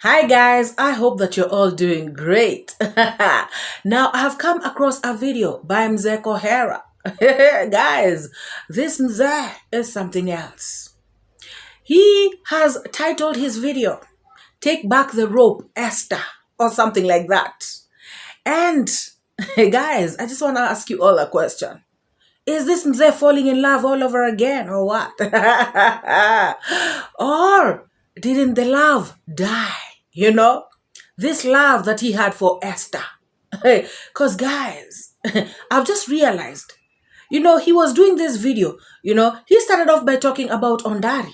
Hi guys, I hope that you're all doing great. Now I have come across a video by Mzee 𝐶𝐒. Guys, this Mzee is something else. He has titled his video, Take Back the Rope, Esther, or something like that. And guys, I just want to ask you all a question. Is this Mzee falling in love all over again or what? Or didn't the love die? You know, this love that he had for Esther. Because guys, I've just realized, he was doing this video, he started off by talking about Ondari.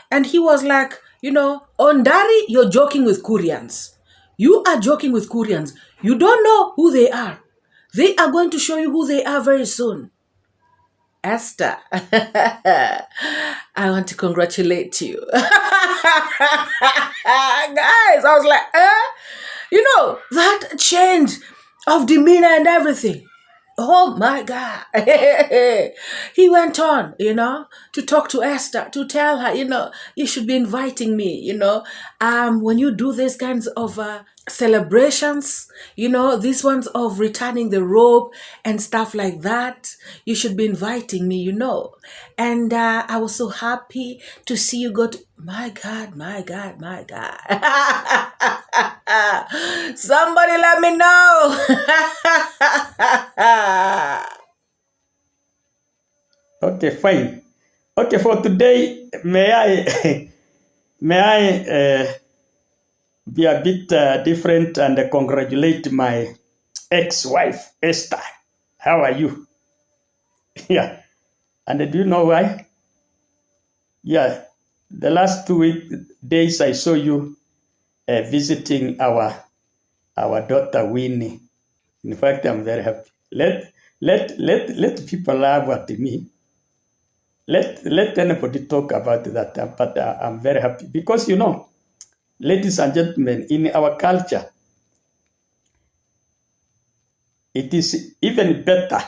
And he was like, Ondari, you're joking with Koreans. You are joking with Koreans. You don't know who they are. They are going to show you who they are very soon. Esther, I want to congratulate you. Guys, I was like, that change of demeanor and everything. Oh my God. He went on, to talk to Esther, to tell her, you should be inviting me, when you do these kinds of celebrations, these ones of returning the robe and stuff like that, you should be inviting me, And I was so happy to see you go to, my God. Somebody let me know. Okay, fine. Okay, for today, may I be a bit different and congratulate my ex-wife, Esther. How are you? Yeah. And do you know why? Yeah. The last 2 days I saw you visiting our daughter Winnie. In fact, I'm very happy. Let people laugh at me. Let anybody talk about that. But I'm very happy because ladies and gentlemen, in our culture, it is even better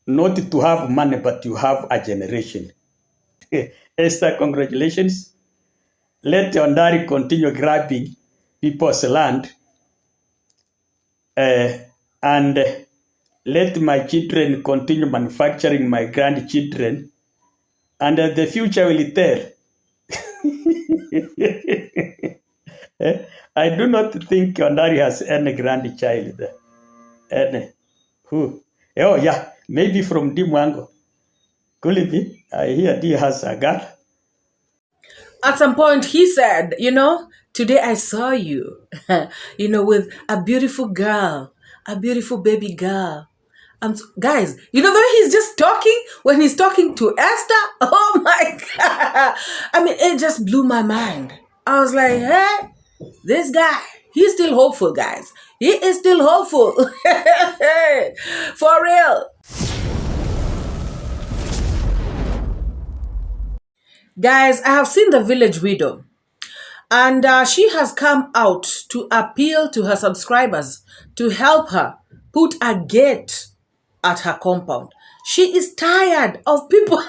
not to have money, but to have a generation. Esther, congratulations. Let Ondari continue grabbing people's land. And let my children continue manufacturing my grandchildren. And the future will tell. I do not think Ondari has any grandchild. Any. Who? Oh, yeah. Maybe from DeeMwango. Could it be? I hear Dee has a girl. At some point, he said, today I saw you, with a beautiful girl, a beautiful baby girl. Guys, the way he's just talking, when he's talking to Esther, oh my God. I mean, it just blew my mind. I was like, hey, this guy, he's still hopeful, guys. He is still hopeful. For real. Guys, I have seen the village widow, and she has come out to appeal to her subscribers to help her put a gate at her compound. She is tired of people.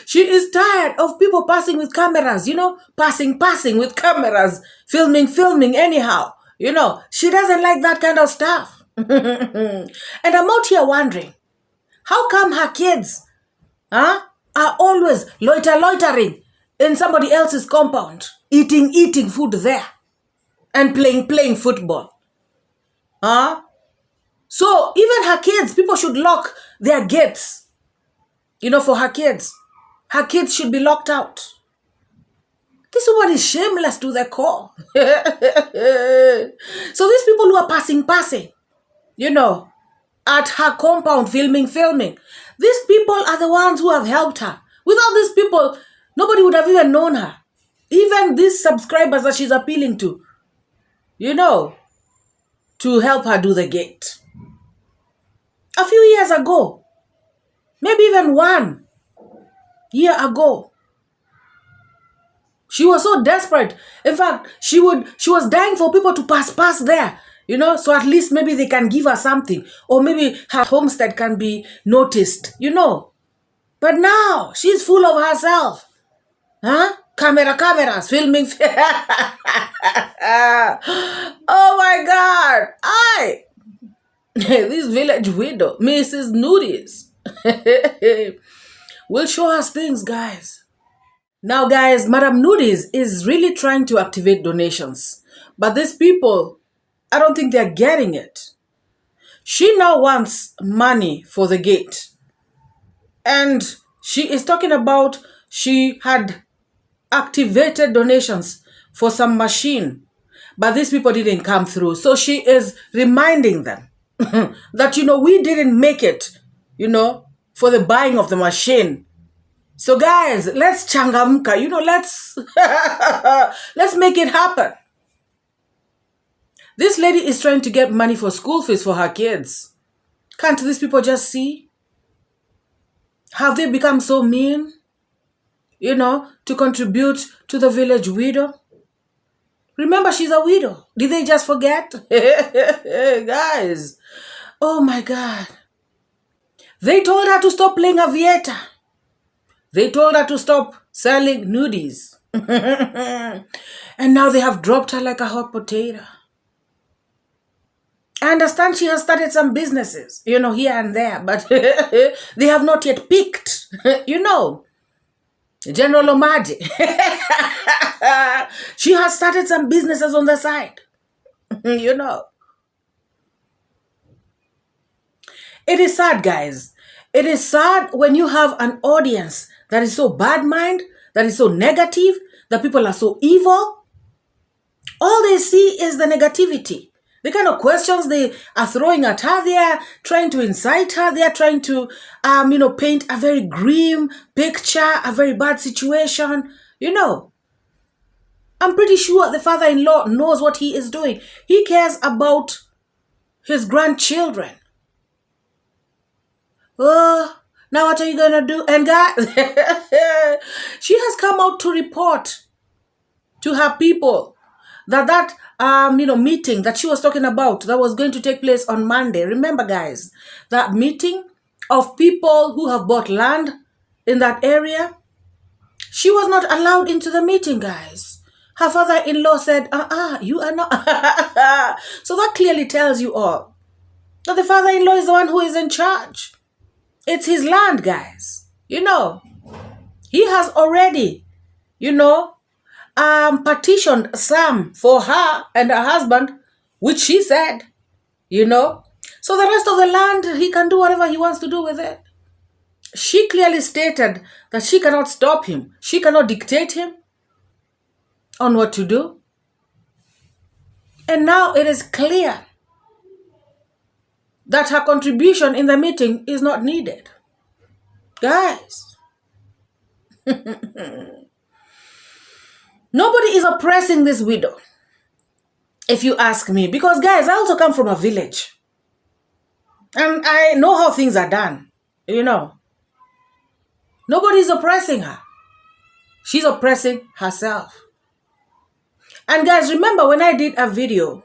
She is tired of people passing with cameras, passing with cameras, filming anyhow. She doesn't like that kind of stuff. And I'm out here wondering, how come her kids, are always loitering in somebody else's compound, eating food there, and playing football? So even her kids, people should lock their gates, for her kids. Her kids should be locked out. This woman is shameless to the core. So these people who are passing, at her compound, filming, these people are the ones who have helped her. Without these people, nobody would have even known her. Even these subscribers that she's appealing to, to help her do the gate. A few years ago, maybe even 1 year ago, she was so desperate. In fact, she was dying for people to pass there. So at least maybe they can give her something. Or maybe her homestead can be noticed, But now, she's full of herself. cameras filming. Oh my God. This village widow, Mrs. Nudies, will show us things, guys. Now, guys, Madam Nudies is really trying to activate donations. But these people, I don't think they're getting it. She now wants money for the gate. And she is talking about she had activated donations for some machine. But these people didn't come through. So she is reminding them that, we didn't make it, for the buying of the machine. So guys, let's changamka, let's let's make it happen. This lady is trying to get money for school fees for her kids. Can't these people just see? Have they become so mean, to contribute to the village widow? Remember, she's a widow. Did they just forget? Guys, oh my God. They told her to stop playing aviator. They told her to stop selling nudies. And now they have dropped her like a hot potato. I understand she has started some businesses, here and there, but they have not yet peaked, General Omaji. She has started some businesses on the side, It is sad, guys. It is sad when you have an audience that is so bad mind, that is so negative, that people are so evil. All they see is the negativity. The kind of questions they are throwing at her, they are trying to incite her, they are trying to, paint a very grim picture, a very bad situation, I'm pretty sure the father-in-law knows what he is doing. He cares about his grandchildren. Oh, now what are you going to do? And guys, she has come out to report to her people that meeting that she was talking about that was going to take place on Monday. Remember, guys, that meeting of people who have bought land in that area? She was not allowed into the meeting, guys. Her father-in-law said, you are not. So that clearly tells you all that the father-in-law is the one who is in charge. It's his land, guys. He has already, petitioned some for her and her husband, which she said, So the rest of the land, he can do whatever he wants to do with it. She clearly stated that she cannot stop him. She cannot dictate him on what to do. And now it is clear that her contribution in the meeting is not needed. Guys, nobody is oppressing this widow, if you ask me. Because, guys, I also come from a village. And I know how things are done, Nobody is oppressing her. She's oppressing herself. And guys, remember when I did a video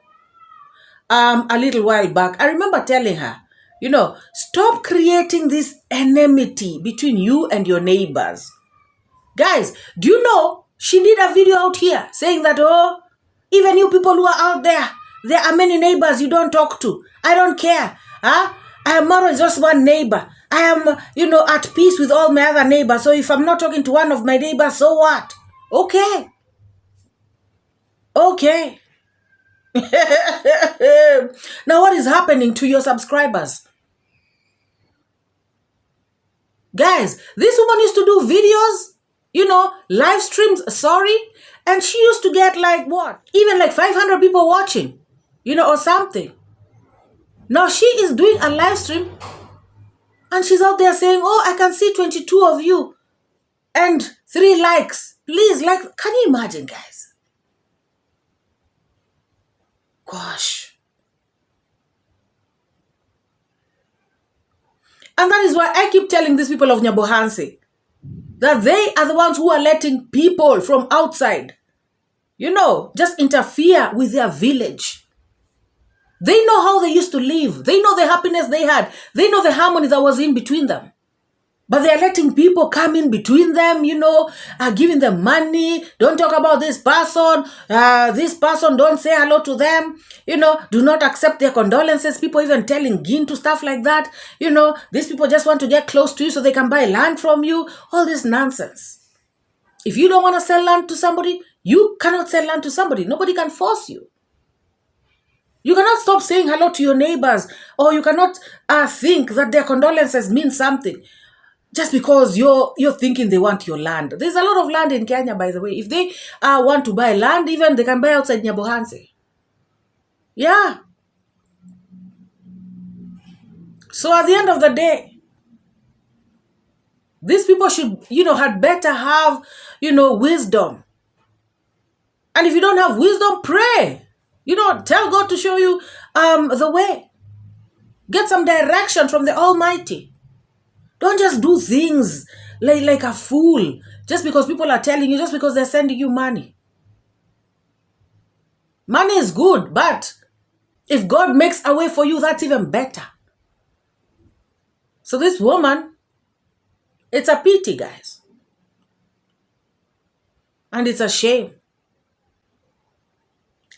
a little while back, I remember telling her, stop creating this enmity between you and your neighbors. Guys, do you know she did a video out here saying that, even you people who are out there are many neighbors you don't talk to. I don't care. Marwa is just one neighbor. I am, at peace with all my other neighbors. So if I'm not talking to one of my neighbors, so what? Okay. Now what is happening to your subscribers? Guys, this woman used to do videos, live streams, and she used to get even 500 people watching, or something. Now she is doing a live stream and she's out there saying, I can see 22 of you and 3 likes. Please, can you imagine, guys? Gosh. And that is why I keep telling these people of Nyabohansi that they are the ones who are letting people from outside, just interfere with their village. They know how they used to live. They know the happiness they had. They know the harmony that was in between them. But they're letting people come in between them, giving them money. Don't talk about this person. This person, don't say hello to them. Do not accept their condolences. People even telling Gin to stuff like that. These people just want to get close to you so they can buy land from you. All this nonsense. If you don't want to sell land to somebody, you cannot sell land to somebody. Nobody can force you. You cannot stop saying hello to your neighbors, or you cannot think that their condolences mean something just because you're thinking they want your land. There's a lot of land in Kenya, by the way. If they want to buy land, even they can buy outside Nyabohanse. Yeah. So at the end of the day, these people should, had better have, wisdom. And if you don't have wisdom, pray. Tell God to show you the way. Get some direction from the Almighty. Don't just do things like a fool just because people are telling you, just because they're sending you money. Money is good, but if God makes a way for you, that's even better. So this woman, it's a pity, guys. And it's a shame.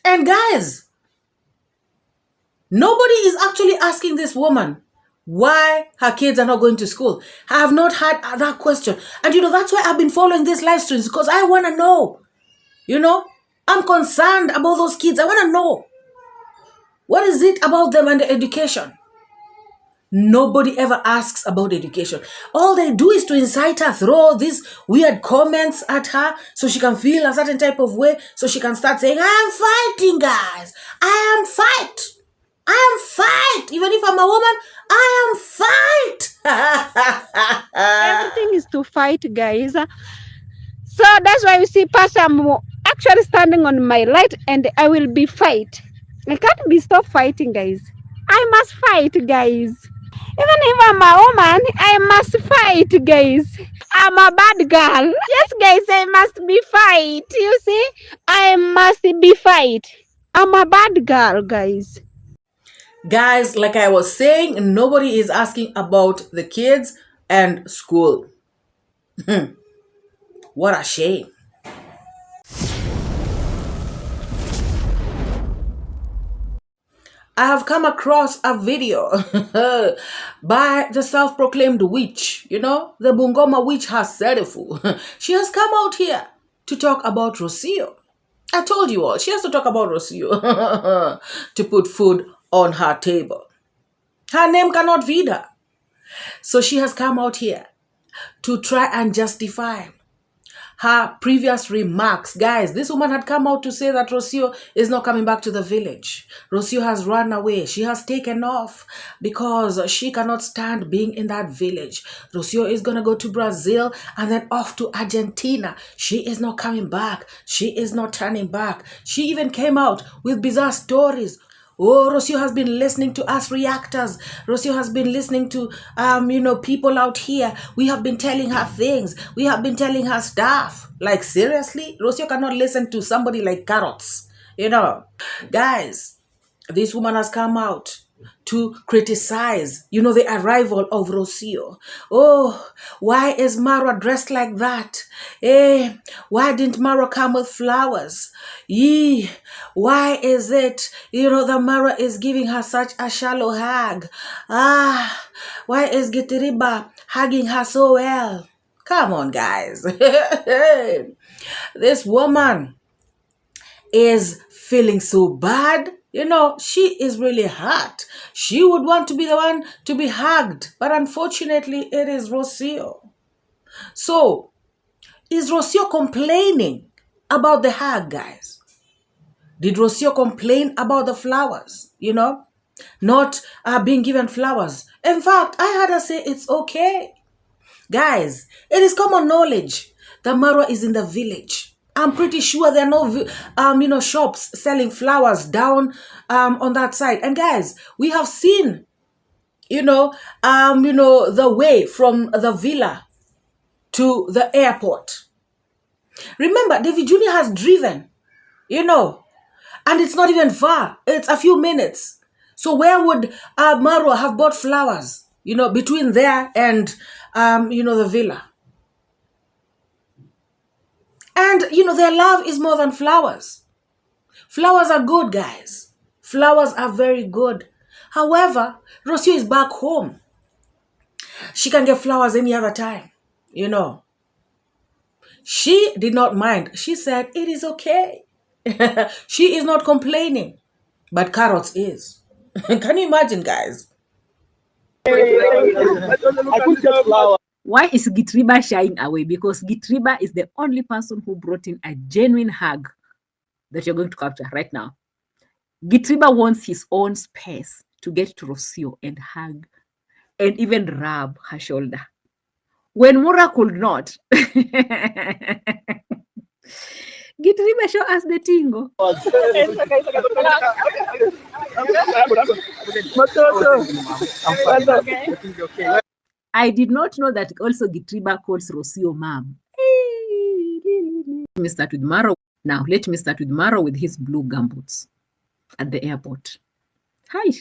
And guys, nobody is actually asking this woman why her kids are not going to school. I have not had that question. And that's why I've been following these live streams, because I want to know. I'm concerned about those kids. I want to know. What is it about them and the education? Nobody ever asks about education. All they do is to incite her, throw these weird comments at her so she can feel a certain type of way, so she can start saying, I am fighting, guys. I am fight. Even if I'm a woman, I am fight. Everything is to fight, guys. So that's why you see Pastor Mo actually standing on my right, and I will be fight. I can't be stop fighting, guys. I must fight, guys. Even if I'm a woman, I must fight, guys. I'm a bad girl. Yes, guys, I must be fight. You see, I must be fight. I'm a bad girl, guys. Guys, like I was saying, nobody is asking about the kids and school. What a shame. I have come across a video by the self-proclaimed witch, the Bungoma witch herself. She has come out here to talk about Rosio. I told you all, she has to talk about Rosio to put food on her table. Her name cannot feed her. So she has come out here to try and justify her previous remarks. Guys, this woman had come out to say that Rosio is not coming back to the village. Rosio has run away. She has taken off because she cannot stand being in that village. Rosio is going to go to Brazil and then off to Argentina. She is not coming back. She is not turning back. She even came out with bizarre stories. Oh, Rosio has been listening to us reactors. Rosio has been listening to, people out here. We have been telling her things. We have been telling her stuff. Like, seriously? Rosio cannot listen to somebody like Carrots. Guys, this woman has come out to criticize, the arrival of Rosio. Oh, why is Marwa dressed like that? Why didn't Marwa come with flowers? Why is it, the Marwa is giving her such a shallow hug? Why is Gitiriba hugging her so well? Come on, guys. This woman is feeling so bad. She is really hurt. She would want to be the one to be hugged. But unfortunately, it is Rosio. So, is Rosio complaining about the hug, guys? Did Rosio complain about the flowers? Not being given flowers. In fact, I had her say it's okay. Guys, it is common knowledge that Marwa is in the village. I'm pretty sure there are no, shops selling flowers down on that side. And guys, we have seen, the way from the villa to the airport. Remember, David Jr. has driven, and it's not even far. It's a few minutes. So where would Marwa have bought flowers? between there and, the villa. And, their love is more than flowers. Flowers are good, guys. Flowers are very good. However, Rosio is back home. She can get flowers any other time, She did not mind. She said, it is okay. She is not complaining. But Carrots is. Can you imagine, guys? Why is 𝐷𝐿𝐷 shying away? Because 𝐷𝐿𝐷 is the only person who brought in a genuine hug that you're going to capture right now. 𝐷𝐿𝐷 wants his own space to get to Rosio and hug and even rub her shoulder. When MORAA could not, 𝐷𝐿𝐷 show us the tingo. I did not know that also 𝐷𝐿𝐷 calls Rosio mom. Let me start with MORAA. Now, let me start with MORAA with his blue gumboots at the airport. Hi.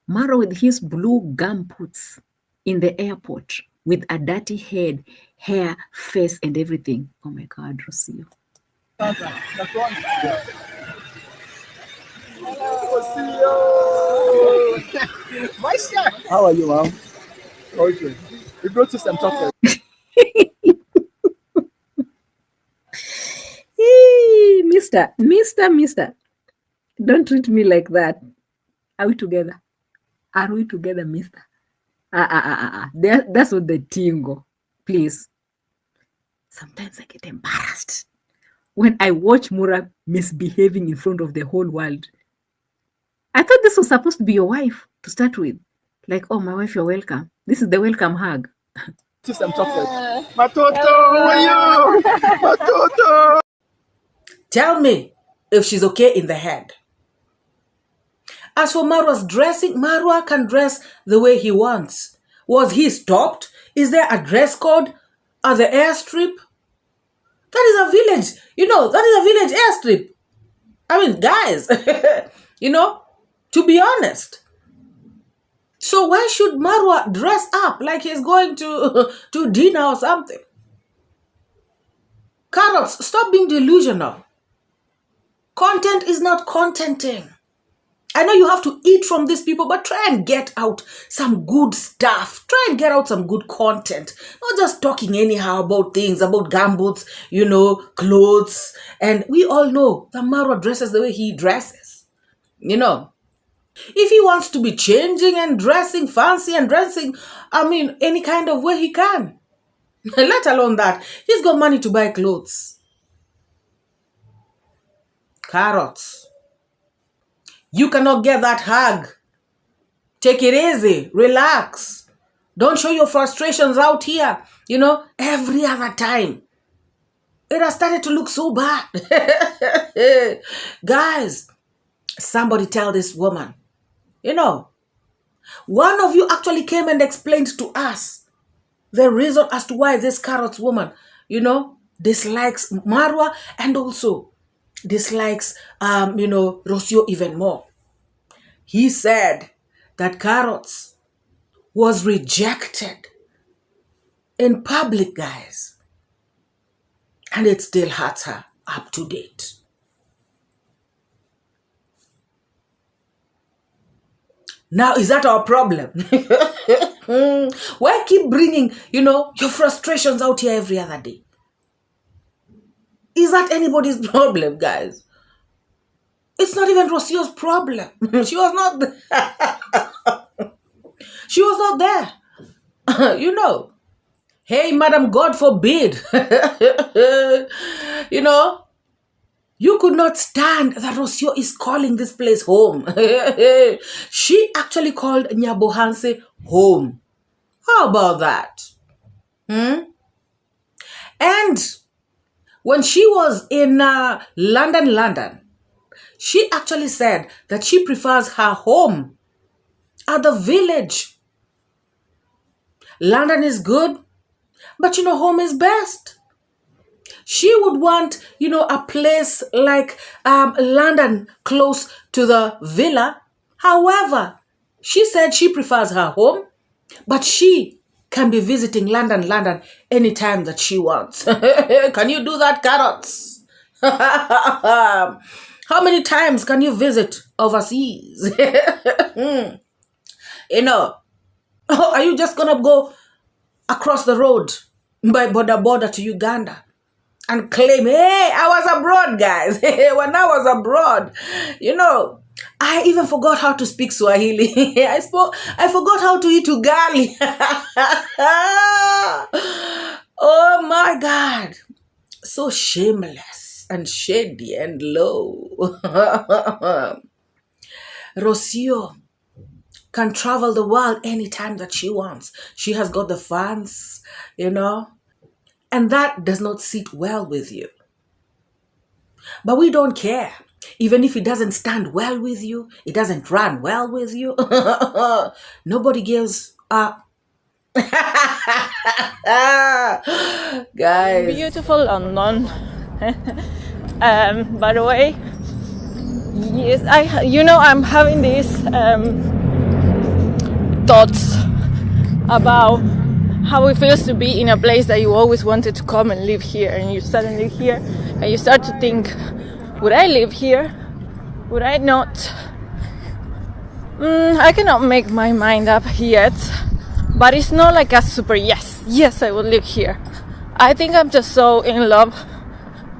MORAA with his blue gumboots in the airport with a dirty head, hair, face, and everything. Oh my God, Rosio. How are you, mom? Okay. We brought you some chocolate. Mister. Don't treat me like that. Are we together? Are we together, mister? That's what the tingo. Please. Sometimes I get embarrassed when I watch MORAA misbehaving in front of the whole world. I thought this was supposed to be your wife to start with. Like, oh, my wife, you're welcome. This is the welcome hug. Some chocolate. Matoto, how are you? Matoto. Tell me if she's okay in the head. As for MORAA's dressing, MORAA can dress the way he wants. Was he stopped? Is there a dress code at the airstrip? That is a village. That is a village airstrip. I mean, guys, to be honest. So why should MORAA dress up like he's going to dinner or something? Carrots, stop being delusional. Content is not contenting. I know you have to eat from these people, but try and get out some good stuff. Try and get out some good content. Not just talking anyhow about things, about gumboots, clothes. And we all know that MORAA dresses the way he dresses. If he wants to be changing and dressing fancy and dressing, any kind of way he can. Let alone that. He's got money to buy clothes. Carrots. You cannot get that hug. Take it easy. Relax. Don't show your frustrations out here. Every other time. It has started to look so bad. Guys, somebody tell this woman. One of you actually came and explained to us the reason as to why this Carrots woman, dislikes MORAA and also dislikes, Rosio even more. He said that Carrots was rejected in public, guys. And it still hurts her up to date. Now, is that our problem? Why keep bringing, your frustrations out here every other day? Is that anybody's problem, guys? It's not even Rosio's problem. She was not She was not there. Hey, madam, God forbid. You could not stand that Rosio is calling this place home. She actually called Nyabohanse home. How about that? And when she was in London, she actually said that she prefers her home at the village. London is good, but home is best. She would want, a place like London close to the villa. However, She said she prefers her home, but she can be visiting London anytime that she wants. Can you do that, carrots? How many times can you visit overseas? You know, are you just gonna go across the road by border to Uganda and claim, hey, I was abroad, guys. When I was abroad, you know, I even forgot how to speak Swahili. I forgot how to eat ugali. Oh my God. So shameless and shady and low. Rosio can travel the world anytime that she wants. She has got the funds, you know, and that does not sit well with you. But we don't care. Even if it doesn't stand well with you, it doesn't run well with you, nobody gives a guys. Beautiful London. By the way, yes, I'm having these thoughts about how it feels to be in a place that you always wanted to come and live here, and you suddenly here, and you start to think, would I live here? Would I not? I cannot make my mind up yet, but it's not like a super yes I will live here. I think I'm just so in love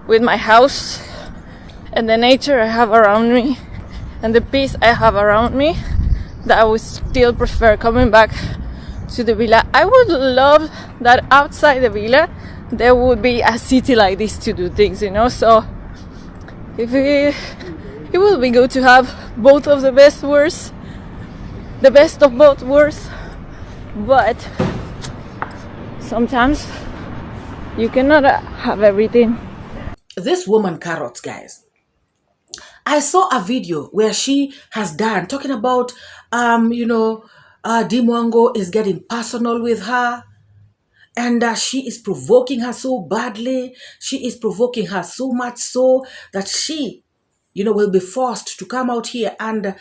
with my house and the nature I have around me and the peace I have around me that I would still prefer coming back to the villa. I would love that outside the villa there would be a city like this to do things, so it will be good to have both of the best worlds, the best of both worlds, but sometimes you cannot have everything. This woman, Carrots, guys, I saw a video where she has done talking about, DeeMwango is getting personal with her, and she is provoking her so badly. She is provoking her so much so that she, will be forced to come out here and,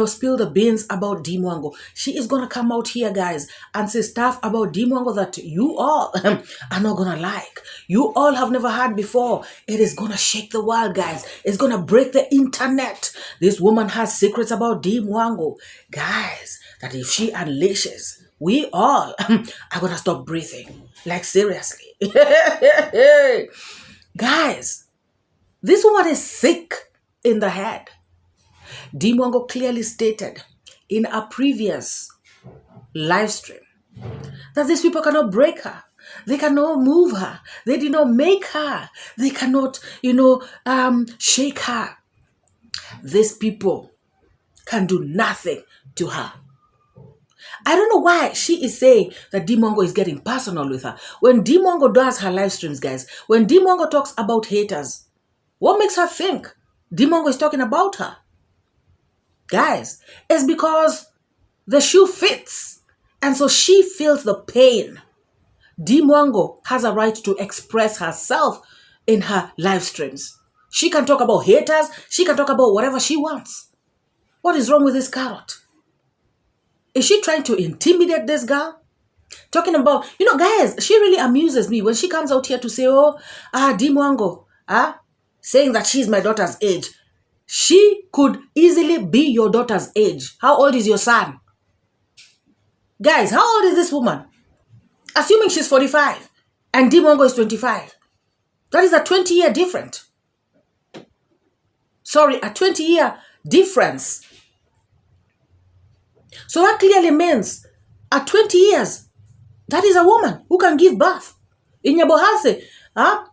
spill the beans about DeeMwango. She is going to come out here, guys, and say stuff about DeeMwango that you all are not going to like. You all have never heard before. It is going to shake the world, guys. It's going to break the internet. This woman has secrets about DeeMwango, guys, that if she unleashes, we all are going to stop breathing. Like, seriously. Guys, this woman is sick in the head. DeeMwango clearly stated in a previous live stream that these people cannot break her. They cannot move her. They did not make her. They cannot, shake her. These people can do nothing to her. I don't know why she is saying that DeeMwango is getting personal with her. When DeeMwango does her live streams, guys, when DeeMwango talks about haters, what makes her think DeeMwango is talking about her? Guys, it's because the shoe fits. And so she feels the pain. DeeMwango has a right to express herself in her live streams. She can talk about haters. She can talk about whatever she wants. What is wrong with this carrot? Is she trying to intimidate this girl? Talking about, guys, she really amuses me when she comes out here to say, DeeMwango, saying that she's my daughter's age. She could easily be your daughter's age. How old is your son? Guys, how old is this woman? Assuming she's 45 and DeeMwango is 25. That is a 20-year difference. Sorry, a 20-year difference. So that clearly means at 20 years, that is a woman who can give birth. In Nyabohase,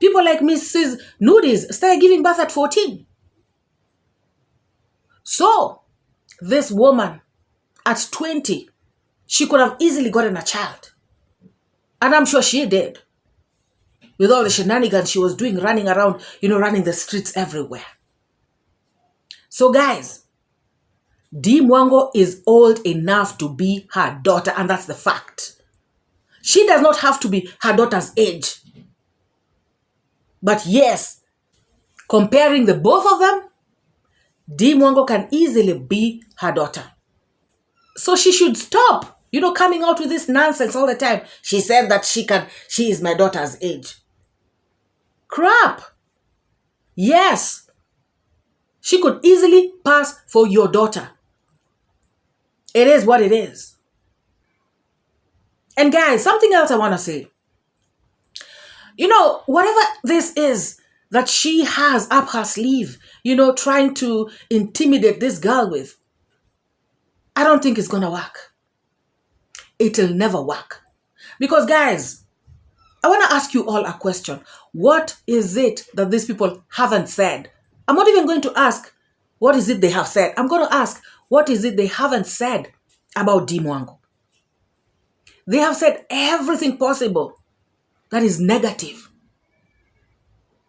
people like Mrs. Nudies started giving birth at 14. So, this woman, at 20, she could have easily gotten a child. And I'm sure she did. With all the shenanigans she was doing, running around, running the streets everywhere. So guys, DeeMwango is old enough to be her daughter, and that's the fact. She does not have to be her daughter's age. But yes, comparing the both of them, DeeMwango can easily be her daughter. So she should stop, coming out with this nonsense all the time. She said that she is my daughter's age. Crap. Yes. She could easily pass for your daughter. It is what it is. And guys, something else I want to say. Whatever this is that she has up her sleeve, trying to intimidate this girl with, I don't think it's going to work. It'll never work. Because guys, I want to ask you all a question. What is it that these people haven't said? I'm not even going to ask what is it they have said. I'm going to ask what is it they haven't said about DeeMwango. They have said everything possible that is negative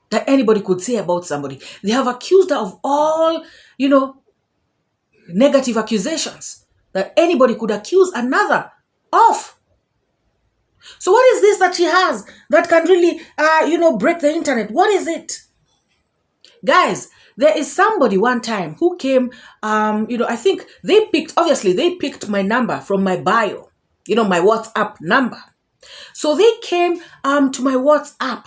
that anybody could say about somebody. They have accused her of all, negative accusations that anybody could accuse another of. So what is this that she has that can really, break the internet? What is it? Guys, there is somebody one time who came, I think they picked my number from my bio, my WhatsApp number. So they came to my WhatsApp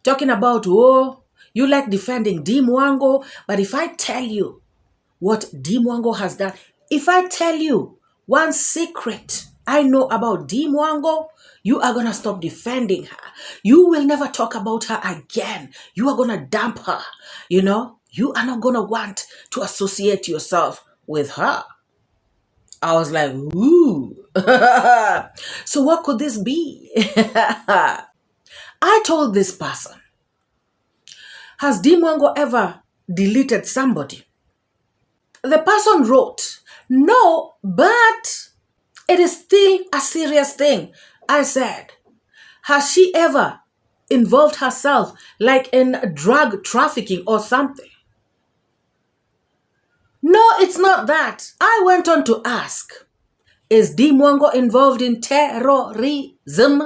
talking about, oh, you like defending DeeMwango, but if I tell you what DeeMwango has done, if I tell you one secret I know about DeeMwango, you are going to stop defending her. You will never talk about her again. You are going to dump her. You are not going to want to associate yourself with her. I was like, ooh. So what could this be? I told this person, has DeeMwango ever deleted somebody? The person wrote, no, but it is still a serious thing. I said, has she ever involved herself like in drug trafficking or something? No, it's not that. I went on to ask, is DeeMwango involved in terrorism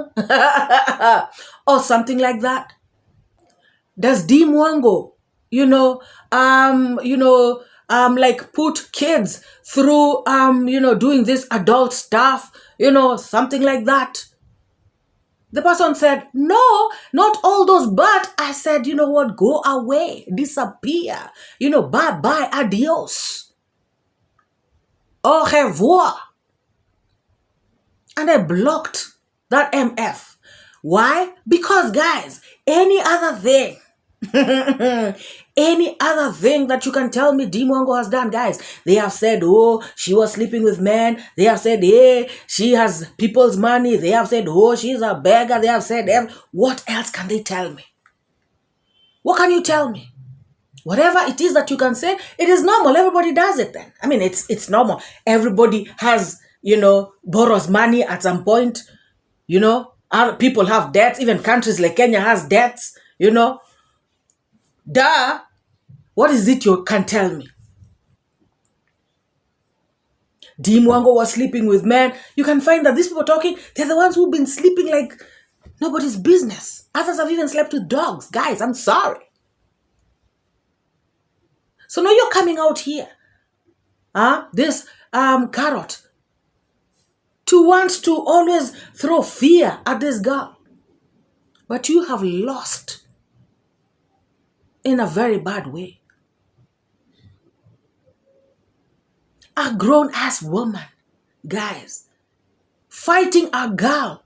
or something like that? Does DeeMwango, like put kids through, doing this adult stuff, something like that? The person said, no, not all those, but I said, you know what, go away, disappear, bye-bye, adios, au revoir. And I blocked that MF. Why? Because guys, any other thing that you can tell me DeeMwango has done, guys, they have said, oh, she was sleeping with men. They have said, hey, she has people's money. They have said, oh, she's a beggar. They have said, what else can they tell me? What can you tell me? Whatever it is that you can say, it is normal. Everybody does it then. I mean, it's normal. Everybody has, borrows money at some point, Other people have debts. Even countries like Kenya has debts, Duh. What is it you can tell me? DeeMwango was sleeping with men. You can find that these people talking, they're the ones who've been sleeping like nobody's business. Others have even slept with dogs. Guys, I'm sorry. So now you're coming out here, this carrot, to want to always throw fear at this girl. But you have lost in a very bad way. A grown-ass woman, guys, fighting a girl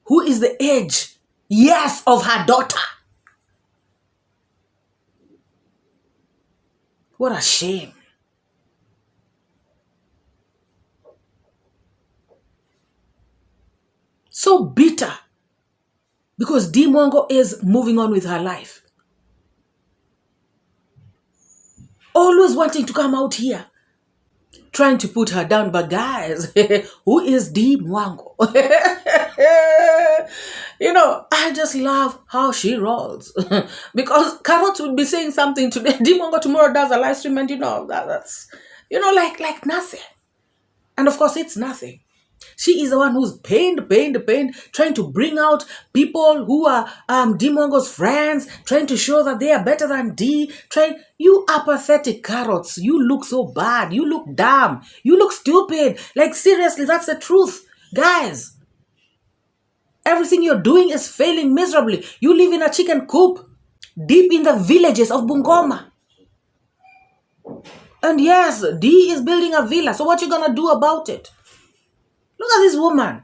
who is the age, yes, of her daughter. What a shame. So bitter because DeeMwango is moving on with her life. Always wanting to come out here, trying to put her down. But guys, who is DeeMwango? I just love how she rolls. Because Carrot would be saying something today. DeeMwango tomorrow does a live stream and that's, like nothing. And of course, it's nothing. She is the one who's pained, trying to bring out people who are DeeMwango's friends, trying to show that they are better than D. You apathetic carrots. You look so bad. You look dumb. You look stupid. Like, seriously, that's the truth. Guys, everything you're doing is failing miserably. You live in a chicken coop deep in the villages of Bungoma. And yes, D is building a villa. So what you gonna do about it? Look at this woman.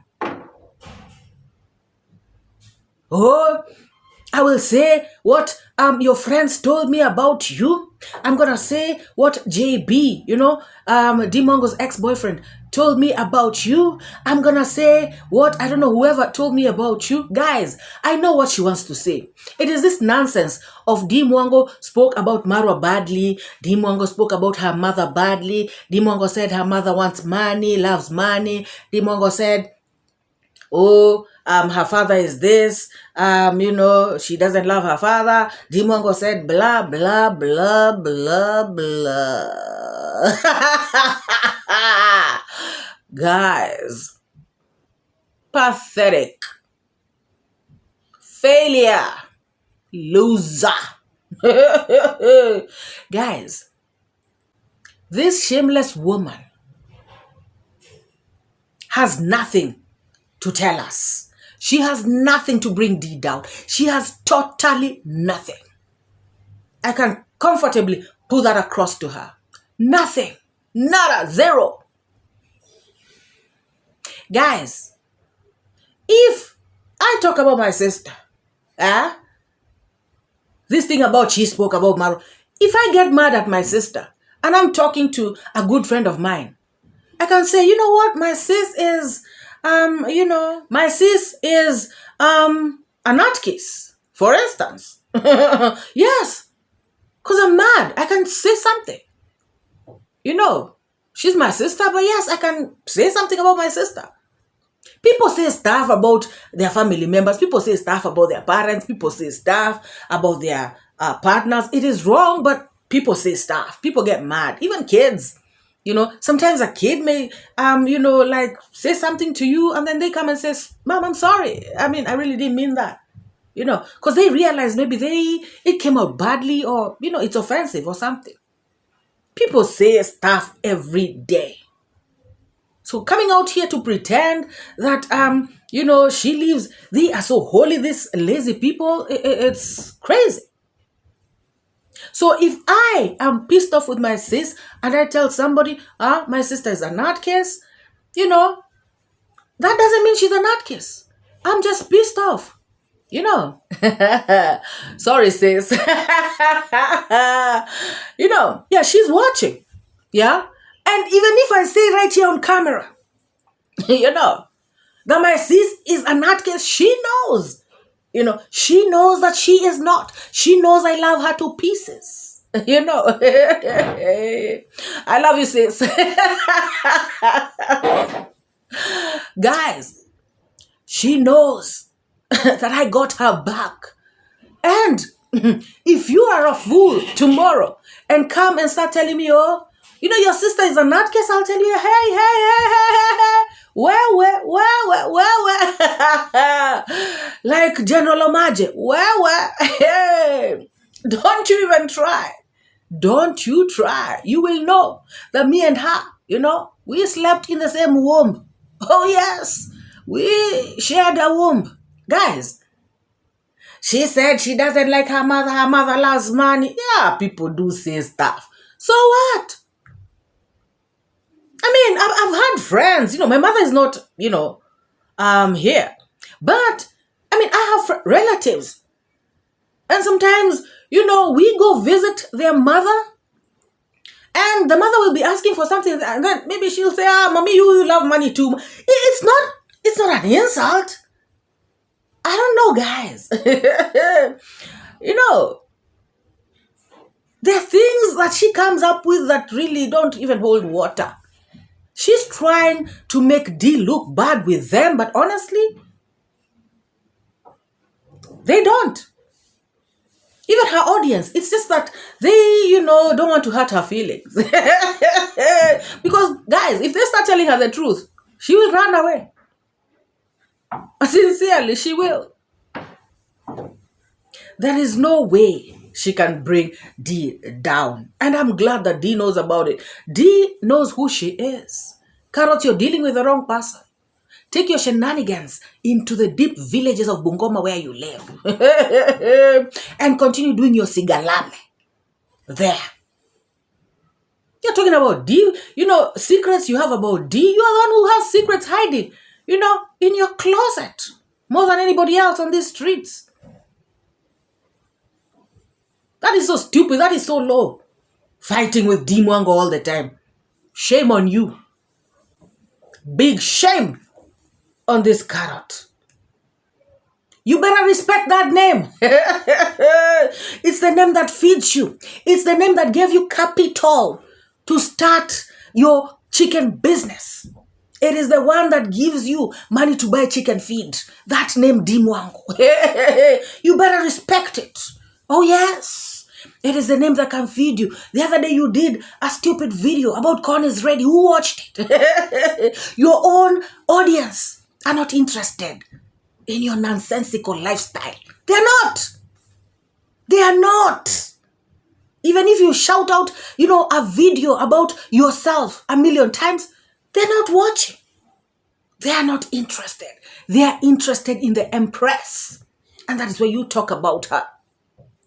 Oh, I will say what your friends told me about you. I'm gonna say what JB, DeeMwango's ex-boyfriend, told me about you. I'm gonna say what, I don't know, whoever told me about you. Guys, I know what she wants to say. It is this nonsense of DeeMwango spoke about Marwa badly. DeeMwango spoke about her mother badly. DeeMwango said her mother wants money, loves money. DeeMwango said, oh, her father is this, she doesn't love her father. DeeMwango said blah, blah, blah, blah, blah. Guys, pathetic, failure, loser. Guys, this shameless woman has nothing to tell us. She has nothing to bring D down. She has totally nothing. I can comfortably put that across to her. Nothing. Nada. Zero. Guys, if I talk about my sister, this thing about she spoke about Maru, if I get mad at my sister and I'm talking to a good friend of mine, I can say, you know what, my sis is my sis is a nutcase, for instance. Yes, because I'm mad. I can say something. She's my sister, but yes, I can say something about my sister. People say stuff about their family members. People say stuff about their parents. People say stuff about their partners. It is wrong, but people say stuff. People get mad. Even kids. Sometimes a kid may, say something to you and then they come and say, Mom, I'm sorry. I mean, I really didn't mean that. Because they realize maybe it came out badly or, it's offensive or something. People say stuff every day. So coming out here to pretend that, she lives, they are so holy, these lazy people, it's crazy. So if I am pissed off with my sis and I tell somebody, my sister is a nutcase, that doesn't mean she's a nutcase. I'm just pissed off, Sorry, sis. Yeah, she's watching. Yeah. And even if I say right here on camera, that my sis is a nutcase, she knows. She knows that she is not. She knows I love her to pieces. I love you, sis. Guys, she knows that I got her back. And if you are a fool tomorrow and come and start telling me, your sister is a nutcase, I'll tell you, hey. Well. Like General Omaje, hey. Don't you even try. Don't you try. You will know that me and her, we slept in the same womb. Oh, yes. We shared a womb. Guys, she said she doesn't like her mother. Her mother loves money. Yeah, people do say stuff. So what? I mean, I've had friends. My mother is not, here. But, I mean, I have relatives. And sometimes, we go visit their mother. And the mother will be asking for something. And then maybe she'll say, Mommy, you love money too. It's not an insult. I don't know, guys. There are things that she comes up with that really don't even hold water. She's trying to make D look bad with them, but honestly, they don't. Even her audience, it's just that they, don't want to hurt her feelings. Because, guys, if they start telling her the truth, She will run away. Sincerely, she will. There is no way she can bring Dee down. And I'm glad that Dee knows about it. Dee knows who she is. Carrot, you're dealing with the wrong person. Take your shenanigans into the deep villages of Bungoma where you live. And continue doing your sigalame there. You're talking about Dee, secrets you have about Dee. You are the one who has secrets hiding, in your closet more than anybody else on these streets. That is so stupid. That is so low. Fighting with DeeMwango all the time. Shame on you. Big shame on this carrot. You better respect that name. It's the name that feeds you. It's the name that gave you capital to start your chicken business. It is the one that gives you money to buy chicken feed. That name, DeeMwango. You better respect it. Oh, yes. It is the name that can feed you. The other day you did a stupid video about corn is ready. Who watched it? Your own audience are not interested in your nonsensical lifestyle. They are not. They are not. Even if you shout out, a video about yourself 1,000,000 times, they're not watching. They are not interested. They are interested in the Empress. And that is where you talk about her.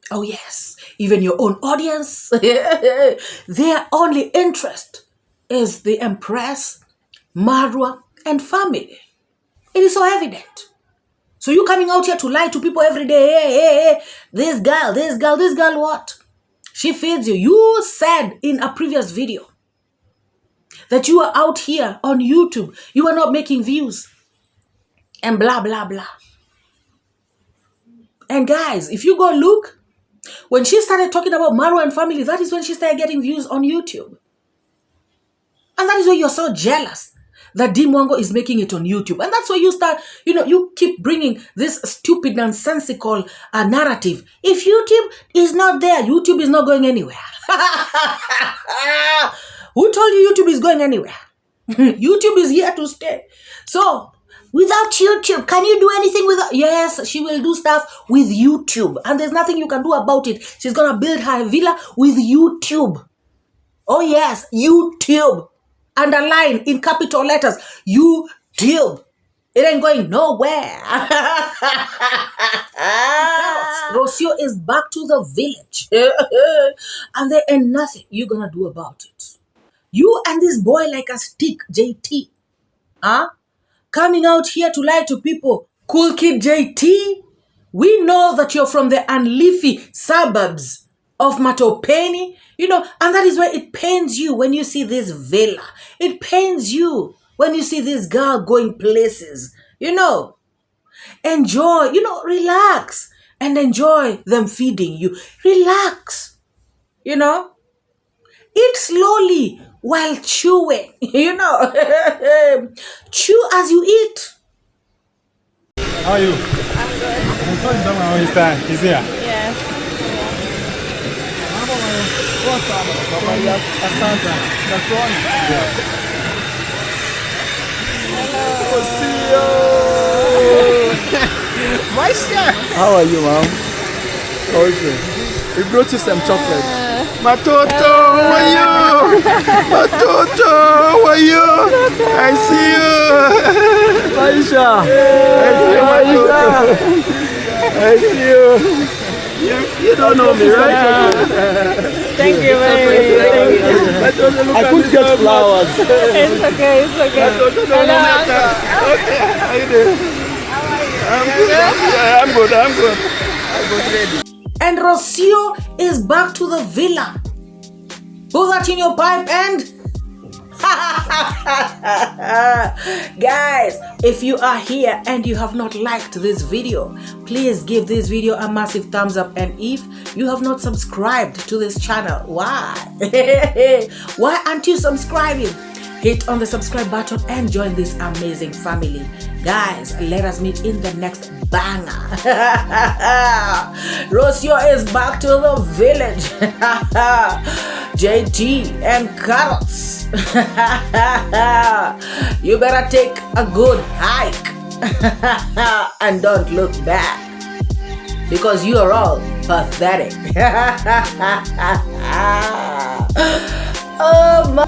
Oh yes, even your own audience, their only interest is the Empress, Marwa, and family. It is so evident. So you coming out here to lie to people every day, hey, this girl, what? She feeds you. You said in a previous video that you are out here on YouTube. You are not making views. And blah, blah, blah. And guys, if you go look, when she started talking about Marwa and family, that is when she started getting views on YouTube. And that is why you're so jealous that DeeMwango is making it on YouTube. And that's why you start, you keep bringing this stupid, nonsensical narrative. If YouTube is not there, YouTube is not going anywhere. Who told you YouTube is going anywhere? YouTube is here to stay. So, without YouTube, can you do anything without? Yes, she will do stuff with YouTube. And there's nothing you can do about it. She's going to build her villa with YouTube. Oh yes, YouTube. Underline in capital letters, YouTube. It ain't going nowhere. Rosio is back to the village. And there ain't nothing you're going to do about it. You and this boy like a stick, JT. Coming out here to lie to people. Cool kid JT. We know that you're from the unleafy suburbs of Matopeni. And that is why it pains you when you see this villa. It pains you when you see this girl going places. Enjoy, relax and enjoy them feeding you. Relax, eat slowly while chewing, chew as you eat. How are you? I'm good. He's here. Yeah. How are you, mom? Okay. We brought you some chocolate. Matoto, how are you? Matoto, how are you? I see you. Maisha. I see you. You don't know me, right? Thank you, baby. Thank you. I could get flowers. It's okay. Hello, Uncle. Okay, how you doing? I'm good. I was ready. And Rosio is back to the villa. Put that in your pipe and... Guys, if you are here and you have not liked this video, please give this video a massive thumbs up. And if you have not subscribed to this channel, why? Why aren't you subscribing? Hit on the subscribe button and join this amazing family. Guys, let us meet in the next banger. Rosio is back to the village. JT and carrots. You better take a good hike. And don't look back, because you are all pathetic. Oh my.